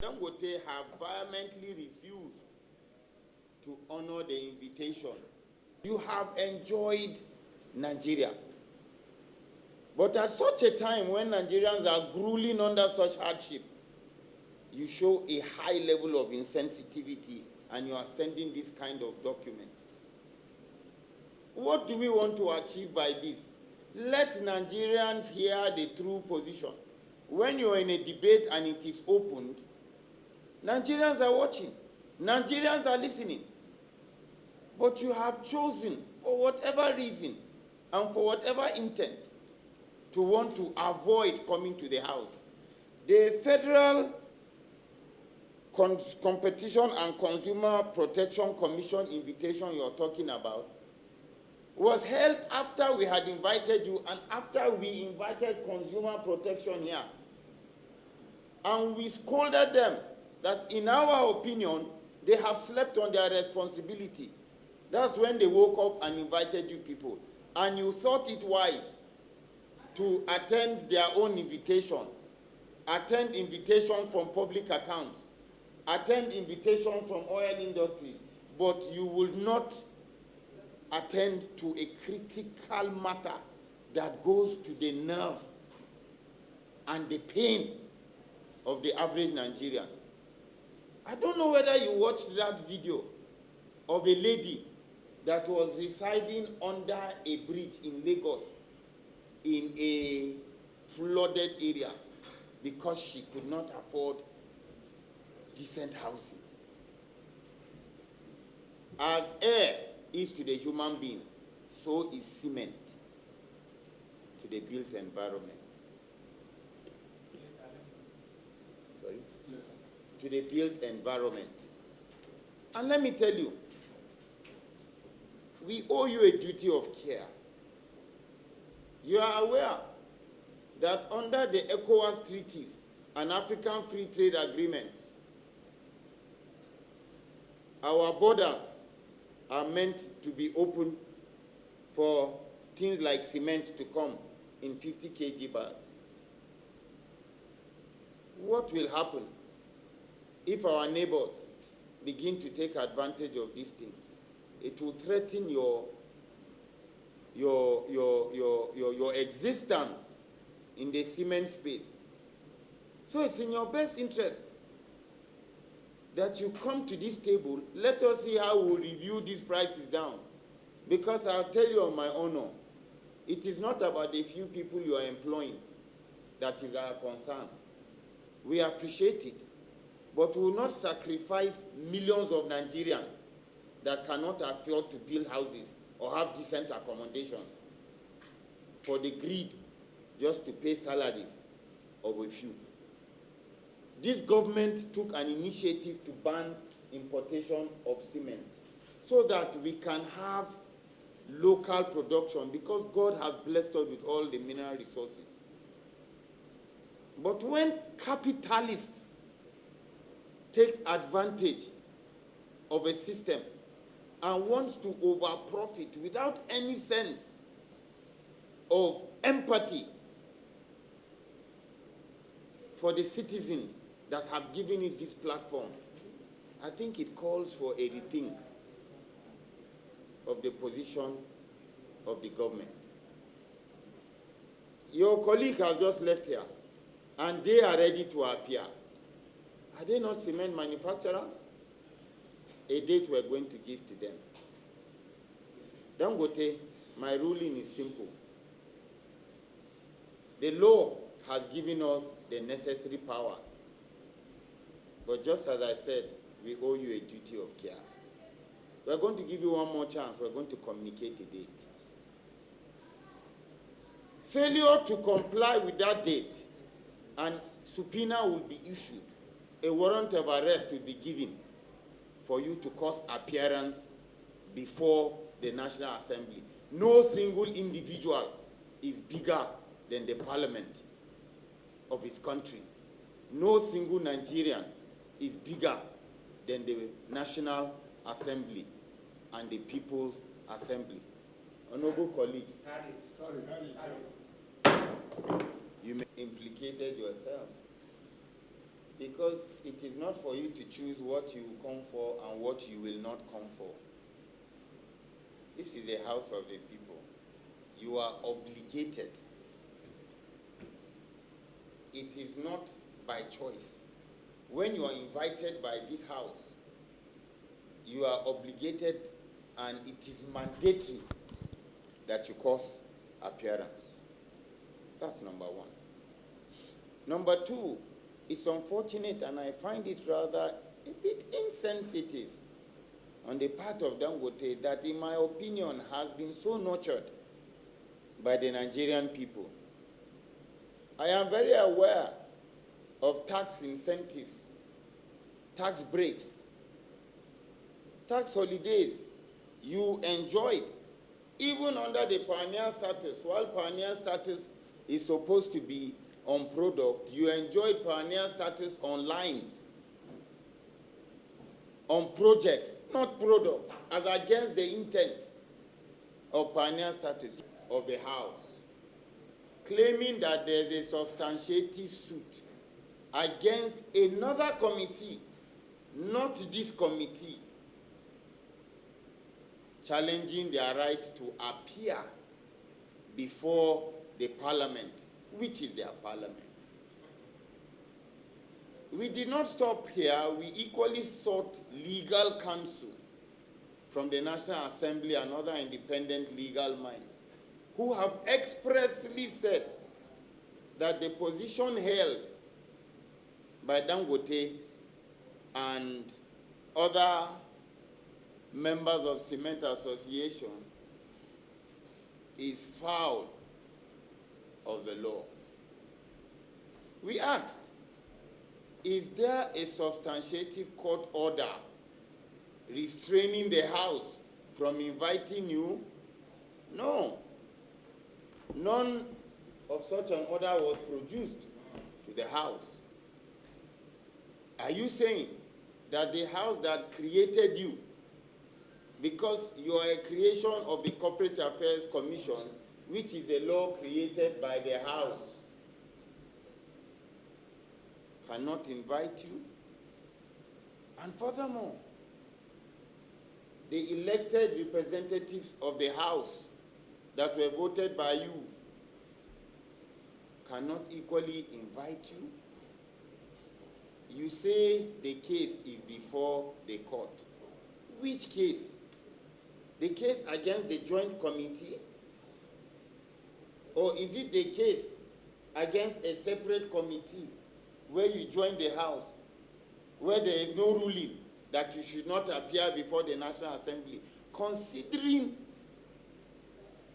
Dangote have vehemently refused to honor the invitation. You have enjoyed Nigeria. But at such a time when Nigerians are grueling under such hardship, you show a high level of insensitivity and you are sending this kind of document. What do we want to achieve by this? Let Nigerians hear the true position. When you are in a debate and it is opened, Nigerians are watching. Nigerians are listening. But you have chosen, for whatever reason and for whatever intent, to want to avoid coming to the House. The Federal Competition and Consumer Protection Commission invitation you're talking about was held after we had invited you and after we invited consumer protection here. And we scolded them that in our opinion, they have slept on their responsibility. That's when they woke up and invited you people. And you thought it wise to attend their own invitation, attend invitations from public accounts, attend invitations from oil industries, but you will not attend to a critical matter that goes to the nerve and the pain of the average Nigerian. I don't know whether you watched that video of a lady that was residing under a bridge in Lagos in a flooded area because she could not afford decent housing. As air is to the human being, so is cement to the built environment. Sorry? To the built environment. And let me tell you, we owe you a duty of care. You are aware that under the ECOWAS treaties and African Free Trade Agreements, our borders are meant to be open for things like cement to come in 50 kg bags. What will happen if our neighbors begin to take advantage of these things? It will threaten your existence in the cement space. So it's in your best interest that you come to this table. Let us see how we'll review these prices down. Because I'll tell you on my honor, it is not about the few people you are employing that is our concern. We appreciate it, but we will not sacrifice millions of Nigerians that cannot afford to build houses or have decent accommodation for the greed just to pay salaries of a few. This government took an initiative to ban importation of cement so that we can have local production because God has blessed us with all the mineral resources. But when capitalists take advantage of a system and wants to over-profit without any sense of empathy for the citizens that have given it this platform, I think it calls for a rethink of the position of the government. Your colleague has just left here, and they are ready to appear. Are they not cement manufacturers? A date we're going to give to them. Dangote, my ruling is simple. The law has given us the necessary powers. But just as I said, we owe you a duty of care. We're going to give you one more chance. We're going to communicate a date. Failure to comply with that date, and subpoena will be issued. A warrant of arrest will be given for you to cause appearance before the National Assembly. No single individual is bigger than the parliament of his country. No single Nigerian is bigger than the National Assembly and the People's Assembly. Honorable colleagues, you may have implicated yourself. Because it is not for you to choose what you will come for and what you will not come for. This is a house of the people. You are obligated. It is not by choice. When you are invited by this house, you are obligated and it is mandatory that you cause appearance. That's number one. Number two, it's unfortunate and I find it rather a bit insensitive on the part of Dangote that, in my opinion, has been so nurtured by the Nigerian people. I am very aware of tax incentives, tax breaks, tax holidays you enjoyed, even under the pioneer status. While pioneer status is supposed to be on product, you enjoyed pioneer status on lines, on projects, not product, as against the intent of pioneer status of the house, claiming that there is a substantiative suit against another committee, not this committee, challenging their right to appear before the parliament, which is their parliament. We did not stop here. We equally sought legal counsel from the National Assembly and other independent legal minds who have expressly said that the position held by Dangote and other members of Cement Association is foul of the law. We asked, is there a substantiative court order restraining the House from inviting you? No. None of such an order was produced to the House. Are you saying that the House that created you, because you are a creation of the Corporate Affairs Commission, which is a law created by the House, cannot invite you? And furthermore, the elected representatives of the House that were voted by you cannot equally invite you? You say the case is before the court. Which case? The case against the joint committee? Or is it the case against a separate committee where you join the House, where there is no ruling that you should not appear before the National Assembly, considering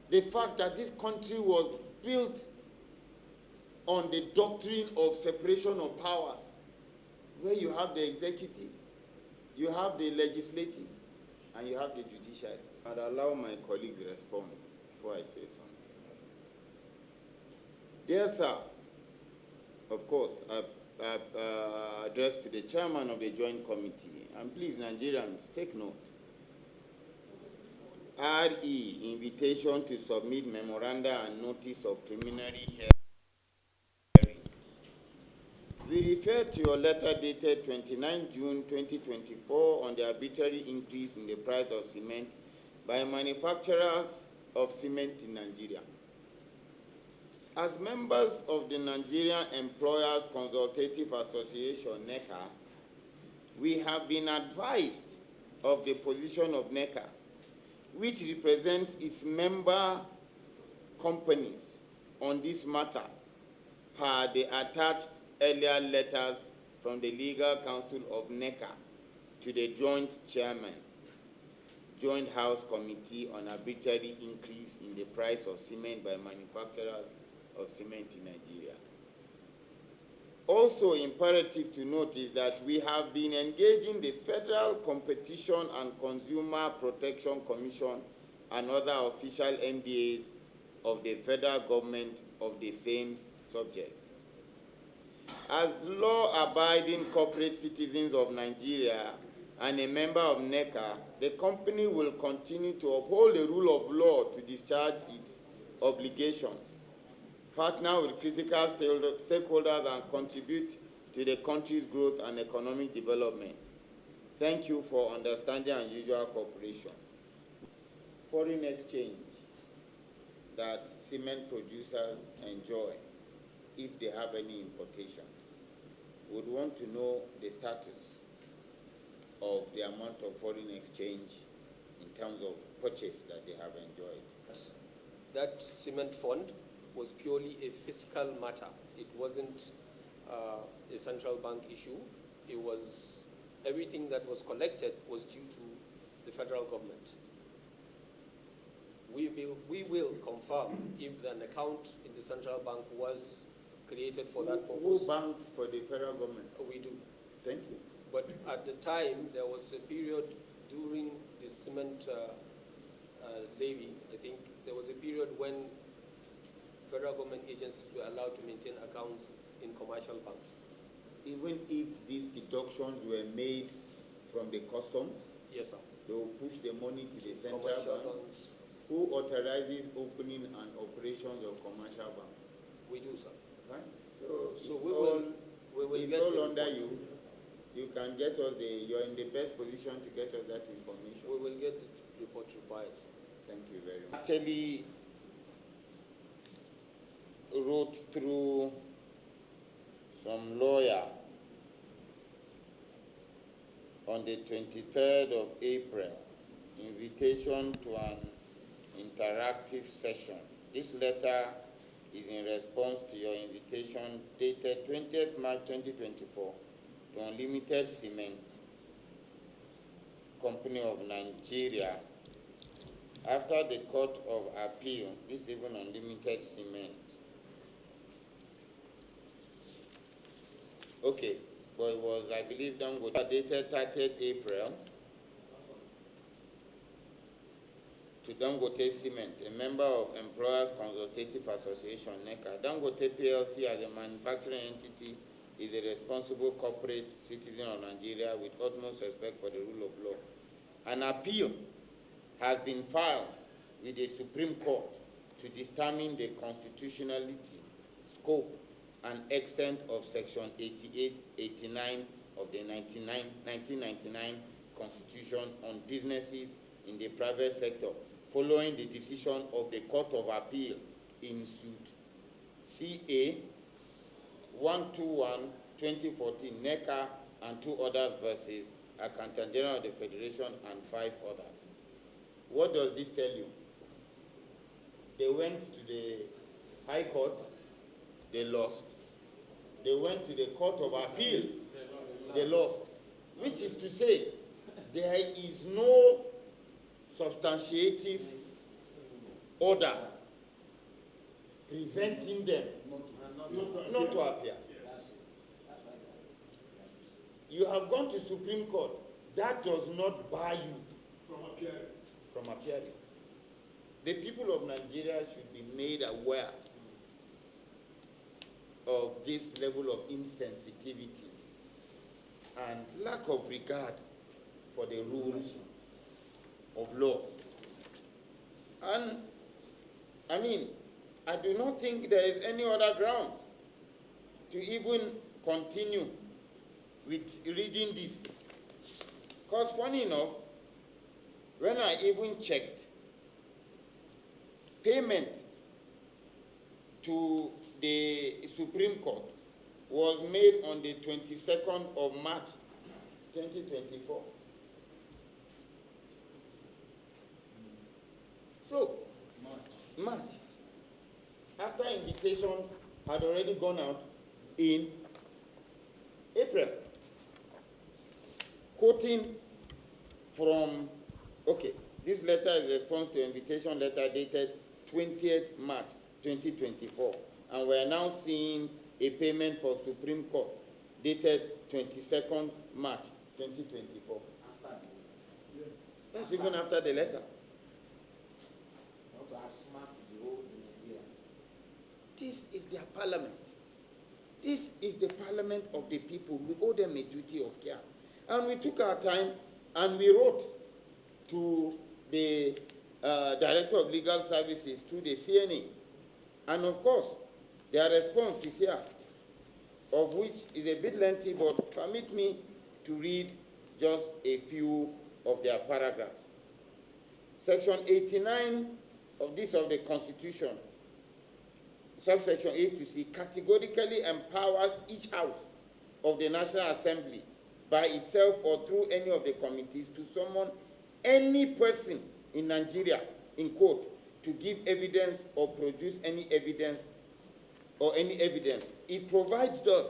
the fact that this country was built on the doctrine of separation of powers, where you have the executive, you have the legislative, and you have the judiciary? I'd allow my colleagues to respond before I say something. Dear sir, of course, I've addressed to the chairman of the joint committee, and please, Nigerians, take note. RE, invitation to submit memoranda and notice of preliminary hearings. We refer to your letter dated 29 June 2024 on the arbitrary increase in the price of cement by manufacturers of cement in Nigeria. As members of the Nigerian Employers Consultative Association, NECA, we have been advised of the position of NECA, which represents its member companies on this matter, per the attached earlier letters from the legal counsel of NECA to the joint chairman, Joint House Committee on Arbitrary Increase in the Price of Cement by Manufacturers of Cement in Nigeria. Also imperative to note is that we have been engaging the Federal Competition and Consumer Protection Commission and other official MDAs of the federal government of the same subject. As law-abiding corporate citizens of Nigeria and a member of NECA, the company will continue to uphold the rule of law to discharge its obligations, partner with critical stakeholders, and contribute to the country's growth and economic development. Thank you for understanding and usual cooperation. Foreign exchange that cement producers enjoy if they have any importation. Would want to know the status of the amount of foreign exchange in terms of purchase that they have enjoyed. That cement fund was purely a fiscal matter. It wasn't a central bank issue. It was everything that was collected was due to the federal government. We will confirm if an account in the central bank was created for that purpose. Who banks for the federal government? We do. Thank you. But at the time, there was a period during the cement levy, I think, there was a period when federal government agencies were allowed to maintain accounts in commercial banks. Even if these deductions were made from the customs? Yes, sir. They will push the money to the central Commercial bank? banks. Who authorizes opening and operations of commercial banks? We do, sir. Right? So we will it's get all under report. you. You can get us you're in the best position to get us that information. We will get the report required. Thank you very much. Actually wrote through some lawyer on the 23rd of April, invitation to an interactive session. This letter is in response to your invitation dated 20th March 2024 to Unlimited Cement Company of Nigeria. After the Court of Appeal, this is even Unlimited Cement. Okay, but it was, I believe, Dangote, dated 30th April to Dangote Cement, a member of Employers Consultative Association, NECA. Dangote PLC as a manufacturing entity is a responsible corporate citizen of Nigeria with utmost respect for the rule of law. An appeal has been filed with the Supreme Court to determine the constitutionality, scope, and extent of Section 88-89 of the 1999 Constitution on businesses in the private sector, following the decision of the Court of Appeal in suit CA 121-2014, NECA and two others versus Accountant General of the Federation and 5 others. What does this tell you? They went to the High Court, they lost. They went to the Court of Appeal, they lost. Which is to say, there is no substantiative order preventing them not to appear. You have gone to Supreme Court. That does not bar you from appearing. The people of Nigeria should be made aware of this level of insensitivity and lack of regard for the rules of law. And, I mean, I do not think there is any other ground to even continue with reading this. Because funny enough, when I even checked, payment to the Supreme Court was made on the 22nd of March 2024. So, March. After invitations had already gone out in April. Quoting from, okay, this letter is a response to invitation letter dated 20th March 2024. And we are now seeing a payment for Supreme Court dated 22nd March 2024. Yes. That's even after the letter. This is their parliament. This is the parliament of the people. We owe them a duty of care. And we took our time and we wrote to the Director of Legal Services through the CNA. And of course, their response is here. of which is a bit lengthy, but permit me to read just a few of their paragraphs. Section 89 of the Constitution, subsection A to C, categorically empowers each house of the National Assembly by itself or through any of the committees to summon any person in Nigeria, in quote, to give evidence or produce any evidence or any evidence. It provides thus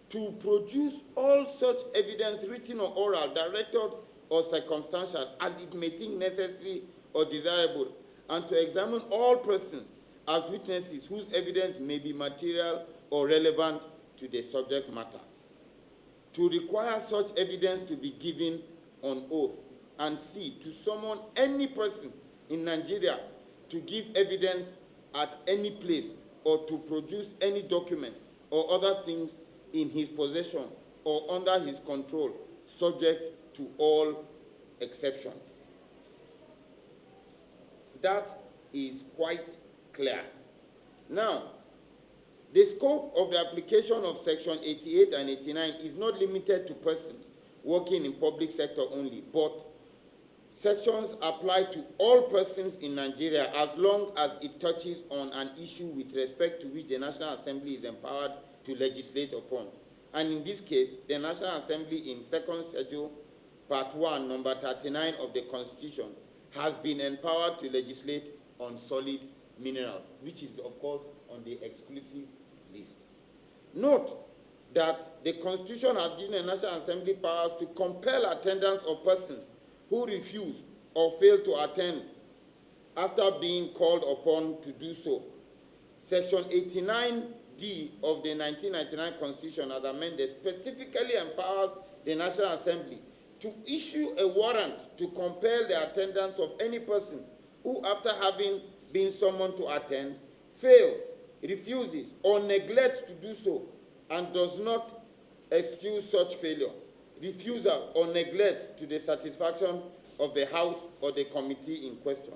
to produce all such evidence, written or oral, directed or circumstantial, as it may think necessary or desirable, and to examine all persons as witnesses whose evidence may be material or relevant to the subject matter. To require such evidence to be given on oath, and C, to summon any person in Nigeria to give evidence at any place or to produce any document or other things in his possession or under his control, subject to all exceptions. That is quite clear. Now, the scope of the application of Section 88 and 89 is not limited to persons working in public sector only, but sections apply to all persons in Nigeria as long as it touches on an issue with respect to which the National Assembly is empowered to legislate upon. And in this case, the National Assembly in second schedule, part 1, number 39 of the Constitution, has been empowered to legislate on solid minerals, which is, of course, on the exclusive list. Note that the Constitution has given the National Assembly powers to compel attendance of persons who refuse or fail to attend after being called upon to do so. Section 89D of the 1999 Constitution, as amended, specifically empowers the National Assembly to issue a warrant to compel the attendance of any person who, after having been summoned to attend, fails, refuses, or neglects to do so, and does not excuse such failure, refusal, or neglect to the satisfaction of the House or the committee in question,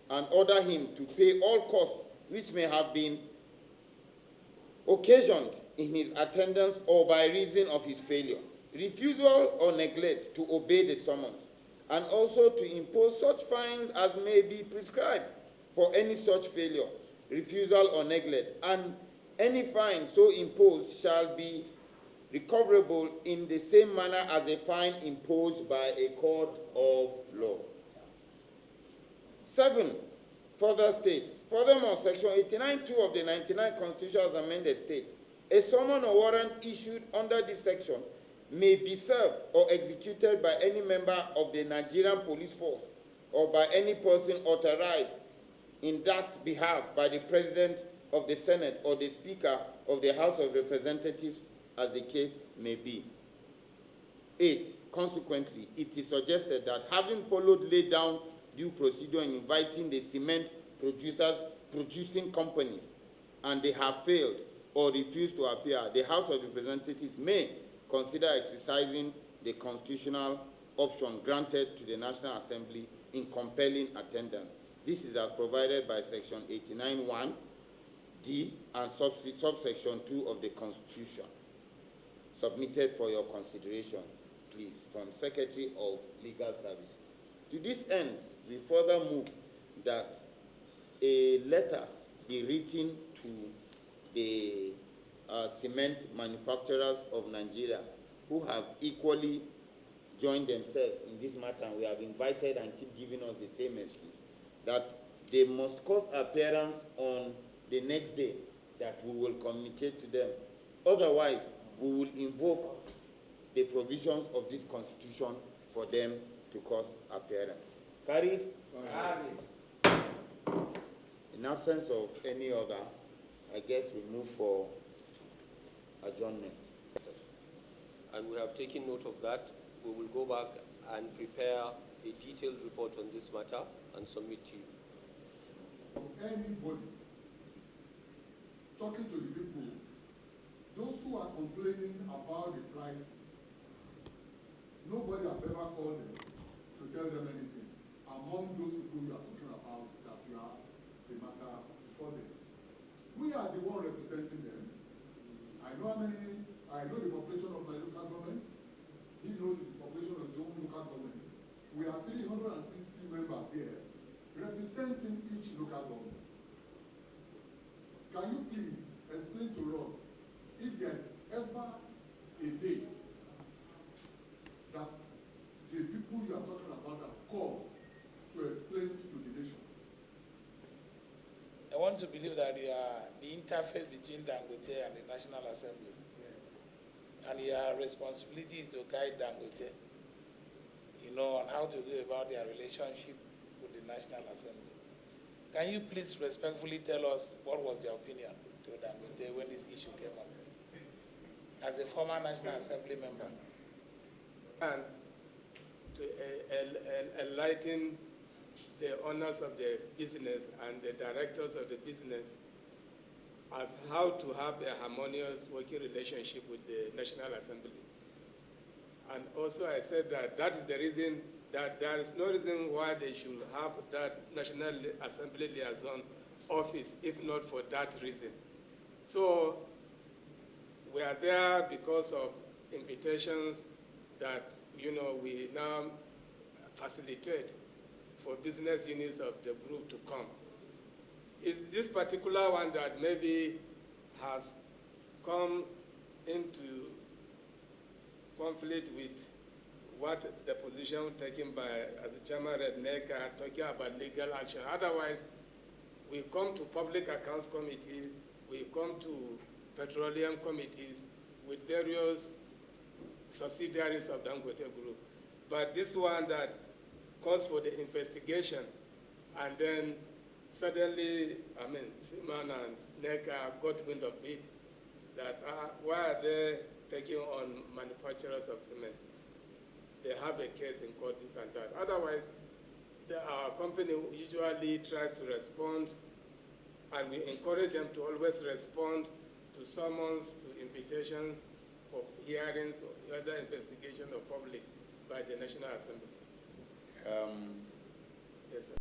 and order him to pay all costs which may have been occasioned in his attendance or by reason of his failure, refusal or neglect to obey the summons, and also to impose such fines as may be prescribed for any such failure, refusal or neglect, and any fine so imposed shall be recoverable in the same manner as a fine imposed by a court of law. 7. Further states, furthermore, Section 89(2) of the 99 Constitution as amended states, a summon or warrant issued under this section may be served or executed by any member of the Nigerian police force or by any person authorized in that behalf by the President of the Senate or the Speaker of the House of Representatives, as the case may be. 8. Consequently, it is suggested that having followed laid down due procedure in inviting the cement producing companies, and they have failed or refused to appear, the House of Representatives may consider exercising the constitutional option granted to the National Assembly in compelling attendance. This is as provided by Section 89(1)(d) and subsection 2 of the Constitution. Submitted for your consideration, please, from Secretary of Legal Services. To this end, we further move that a letter be written to the cement manufacturers of Nigeria who have equally joined themselves in this matter, and we have invited and keep giving us the same excuse, that they must cause appearance on the next day, that we will communicate to them. Otherwise, we will invoke the provisions of this Constitution for them to cause appearance. Carried? Carried. In absence of any other, I guess we move for adjournment. And we have taken note of that. We will go back and prepare a detailed report on this matter and submit to you. Anybody talking to the people, those who are complaining about the prices, nobody has ever called them to tell them anything. Among those people you are talking about, that you have the matter before them. We are the one representing them. I I know the population of my local government. He knows the population of his own local government. We are 360 members here representing each local government. Can you please explain to us if there's ever a day that the people you are talking about have called to explain to the nation? I want to believe that the interface between Dangote and the National Assembly. Yes. And your responsibility is to guide Dangote, on how to go about their relationship with the National Assembly. Can you please respectfully tell us what was your opinion to Dangote when this issue came up? As a former National Assembly member. And to enlighten the owners of the business and the directors of the business as how to have a harmonious working relationship with the National Assembly. And also I said that is the reason that there is no reason why they should have that National Assembly liaison office, if not for that reason. So we are there because of invitations that, we now facilitate for business units of the group to come. It's this particular one that maybe has come into conflict with what the position taken by the chairman Rednecker talking about legal action. Otherwise, we come to public accounts committees, we come to petroleum committees with various subsidiaries of Dangote Group. But this one that calls for the investigation, and then suddenly, Simon and NECA got wind of it, that why are they taking on manufacturers of cement? They have a case in court, this and that. Otherwise, our company usually tries to respond, and we encourage them to always respond to summons, to invitations for hearings or other investigation of public by the National Assembly. Yes, sir.